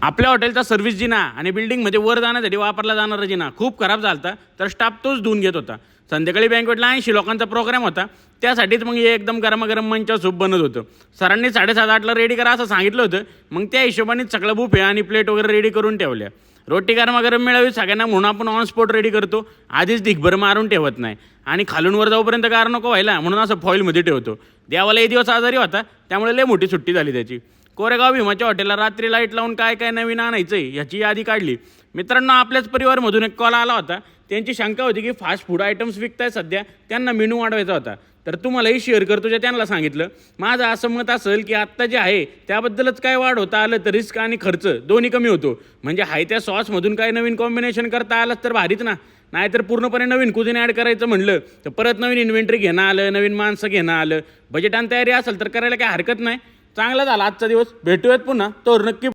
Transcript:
आपल्या हॉटेलचा सर्व्हिस जिना आणि बिल्डिंगमध्ये वर जाण्यासाठी वापरला जाणारा जिना खूप खराब झाला तर स्टाफ तोच धुवून घेत होता. संध्याकाळी बँकेटला 80 लोकांचा प्रोग्राम होता. त्यासाठीच मग हे एकदम गरमागरम मंचावर सूप बनत होतं. सरांनी 7:30-8ला रेडी करा असं सांगितलं होतं. मग त्या हिशोबाने सगळं बुफे आणि प्लेट वगैरे रेडी करून ठेवल्या. रोटी गरमागरम मिळावी सगळ्यांना म्हणून आपण ऑन स्पॉट रेडी करतो. आधीच ढिगभर मारून ठेवत नाही आणि खालून वर जाऊपर्यंत गार नको व्हायला म्हणून असं फॉईलमध्ये ठेवतो. देवाला एक दिवस आजारी होता त्यामुळे लय मोठी सुट्टी झाली त्याची. कोरेगाव भीमाच्या हॉटेलला रात्री लाईट लावून काय काय नवीन आणायचं आहे याची यादी काढली. मित्रांनो, आपल्याच परिवारमधून एक कॉल आला होता. त्यांची शंका होती की फास्ट फूड आयटम्स विकताय सध्या, त्यांना मेनू वाढवायचा होता. तर तुम्हालाही शेअर करतो जे त्यांना सांगितलं. माझं असं मत असेल की आत्ता जे आहे त्याबद्दलच काय वाढ होता आलं तर रिस्क आणि खर्च दोन्ही कमी होतो. म्हणजे हाय त्या सॉसमधून काय नवीन कॉम्बिनेशन करता आलं तर भारीच ना. नाहीतर पूर्णपणे नवीन कुझिन ॲड करायचं म्हणलं तर परत नवीन इन्व्हेंटरी घेणं आलं, नवीन माणसं घेणं आलं. बजेट आणि तयारी असेल तर करायला काय हरकत नाही. चांगला झाला आजचा दिवस. भेटूयात पुन्हा. तर नक्की